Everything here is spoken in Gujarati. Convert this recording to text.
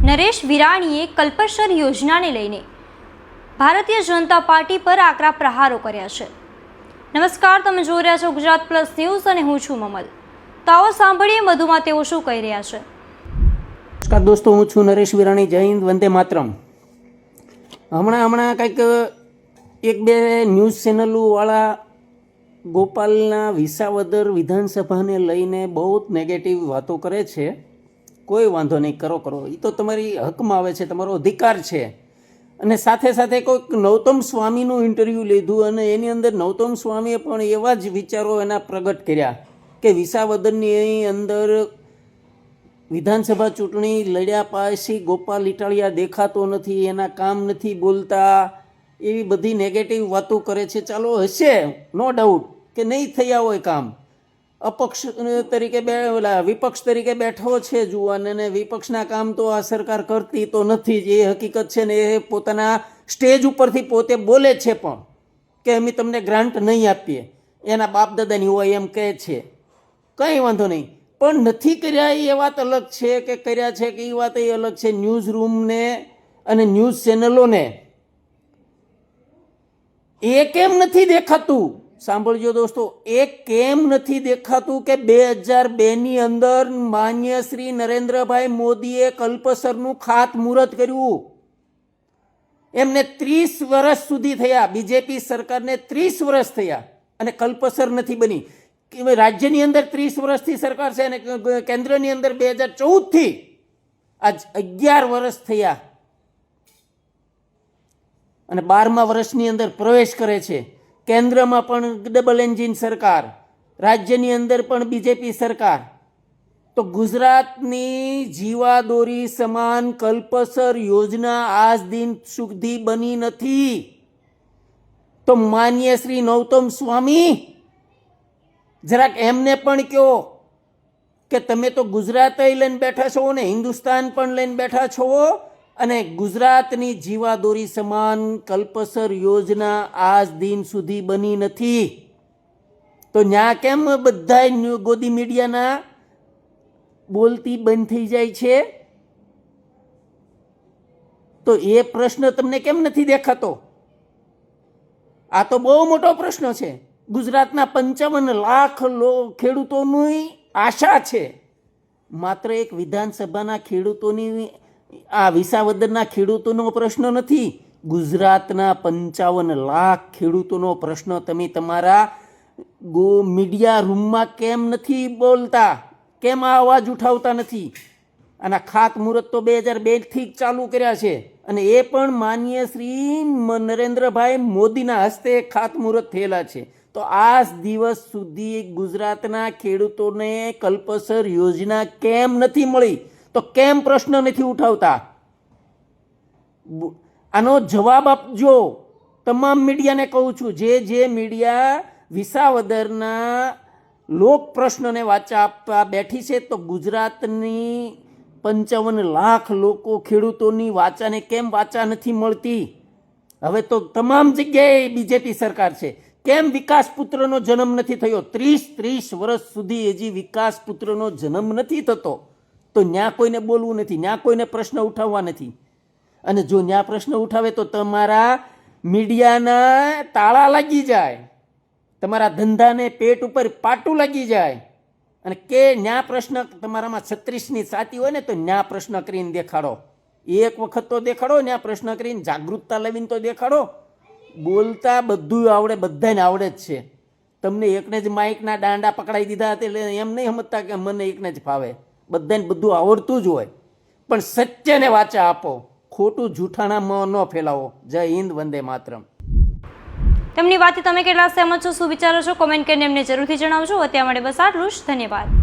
નરેશ વિરાણીએ કલ્પસર યોજનાને લઈને ભારતીય જનતા પાર્ટી પર આકરા પ્રહારો કર્યા છે। નમસ્કાર, તમે જોઈ રહ્યા છો ગુજરાત પ્લસ ન્યૂઝ અને હું છું મમલ। તો આવો સાંભળીએ વધુમાં તેઓ શું કહી રહ્યા છે। નમસ્કાર દોસ્તો, હું છું નરેશ વિરાણી। જય હિન્દ, વંદે માતરમ। હમણાં કંઈક એક બે ન્યૂઝ ચેનલોવાળા ગોપાલના વિસાવદર વિધાનસભાને લઈને બહુ જ નેગેટિવ વાતો કરે છે। કોઈ વાંધો નહીં, કરો, એ તો તમારી હકમાં આવે છે, તમારો અધિકાર છે। અને સાથે સાથે કોઈક નૌતમ સ્વામીનું ઇન્ટરવ્યૂ લીધું અને એની અંદર નૌતમ સ્વામીએ પણ એવા જ વિચારો એના પ્રગટ કર્યા કે વિસાવદરની અંદર વિધાનસભા ચૂંટણી લડ્યા પછી ગોપાલ ઇટાલિયા દેખાતો નથી, એના કામ નથી બોલતા, એવી બધી નેગેટિવ વાતો કરે છે। ચાલો, હશે નો ડાઉટ કે નહીં થયા હોય કામ, અપક્ષ તરીકે વિપક્ષ તરીકે બેઠો છે જુવાન, અને વિપક્ષના કામ તો આ સરકાર કરતી તો નથી જ, એ હકીકત છે ને એ પોતાના સ્ટેજ ઉપરથી પોતે બોલે છે પણ કે અમે તમને ગ્રાન્ટ નહીં આપીએ, એના બાપ દાદાની હોય એમ કહે છે। કંઈ વાંધો નહીં, પણ નથી કર્યા એ વાત અલગ છે, કે કર્યા છે કે એ વાત એ અલગ છે। ન્યૂઝ રૂમને અને ન્યૂઝ ચેનલોને એ કેમ નથી દેખાતું, સાંભળજો દોસ્તો, એ કેમ નથી દેખાતું કે 2002ની અંદર માન્ય શ્રી નરેન્દ્રભાઈ મોદીએ કલ્પસરનું ખાતમુહૂર્ત કર્યું। એમને 30 વર્ષ સુધી થયા, બીજેપી સરકારને 30 વર્ષ થયા અને કલ્પસર નથી બની। રાજ્યની અંદર 30 વર્ષથી સરકાર છે અને કેન્દ્રની અંદર 2014થી આજ 11 વર્ષ થયા અને 12મા વર્ષની અંદર પ્રવેશ કરે છે। કેન્દ્રમાં પણ ડબલ એન્જિન સરકાર, રાજ્યની અંદર પણ બીજેપી સરકાર। તો ગુજરાતની જીવાદોરી સમાન કલ્પસર યોજના આજ દિન સુધી બની નથી। તો માન્ય શ્રી નૌતમ સ્વામી, જરાક એમને પણ કહો કે તમે તો ગુજરાત લઈને બેઠા છો ને હિન્દુસ્તાન પણ લઈને બેઠા છો, અને ગુજરાતની જીવાદોરી સમાન કલ્પસર યોજના આજ દિન સુધી બની નથી। તો ન્યા કેમ બધા ગોદી મીડિયાના બોલતી બંધ થઈ જાય છે? તો એ પ્રશ્ન તમને કેમ નથી દેખાતો? આ તો બહુ મોટો પ્રશ્ન છે। ગુજરાતના 55 લાખ ખેડૂતોની આશા છે। માત્ર એક વિધાનસભાના ખેડૂતોની, આ વિસાવદરના ખેડૂતોનો પ્રશ્ન નથી, ગુજરાતના 55 લાખ ખેડૂતોનો પ્રશ્ન તમે તમારા મીડિયા રૂમમાં કેમ નથી બોલતા, કેમ આ અવાજ ઉઠાવતા નથી? આના ખાતમુહૂર્ત તો 2002થી જ ચાલુ કર્યા છે અને એ પણ માનનીય શ્રી નરેન્દ્રભાઈ મોદીના હસ્તે ખાતમુહૂર્ત થયેલા છે। તો આ દિવસ સુધી ગુજરાતના ખેડૂતોને કલ્પસર યોજના કેમ નથી મળી? તો કેમ પ્રશ્ન નથી ઉઠાવતા? આનો જવાબ આપજો। તમામ મીડિયાને કહું છું, જે મીડિયા વિસાવદરના લોક પ્રશ્નને વાચા આપવા બેઠી છે, તો ગુજરાતની 55 લાખ લોકો ખેડૂતોની વાચાને કેમ વાચા નથી મળતી? હવે તો તમામ જગ્યાએ બીજેપી સરકાર છે, કેમ વિકાસ પુત્રનો જન્મ નથી થયો? 30 વર્ષ સુધી હજી વિકાસ પુત્રનો જન્મ નથી થતો, તો ન્યા કોઈને બોલવું નથી, ન્યા કોઈને પ્રશ્ન ઉઠાવવા નથી। અને જો ન્યા પ્રશ્ન ઉઠાવે તો તમારા મીડિયાના તાળા લાગી જાય, તમારા ધંધાને પેટ ઉપર પાટું લાગી જાય, અને કે ન્યા પ્રશ્ન તમારામાં 36ની સાતી હોય ને તો ન્યા પ્રશ્ન કરીને દેખાડો। એક વખત તો દેખાડો, ન્યા પ્રશ્ન કરીને જાગૃતતા લાવીને તો દેખાડો। બોલતા બધું આવડે, બધાને આવડે જ છે। તમને એકને જ માઇકના દાંડા પકડાઈ દીધા એટલે એમ નહીં સમજતા કે મને એકને જ ફાવે, બધાને બધું આવડતું જ હોય, પણ સત્યને વાચા આપો, ખોટું જૂઠાણામાં ન ફેલાવો। જય હિન્દ, વંદે માતરમ। તેમની વાતથી તમે કેટલા સહેમત છો, શું વિચારો છો, કોમેન્ટ કરીને એમને જરૂરથી જણાવજો। અત્યારે માટે બસ આટલું જ, ધન્યવાદ।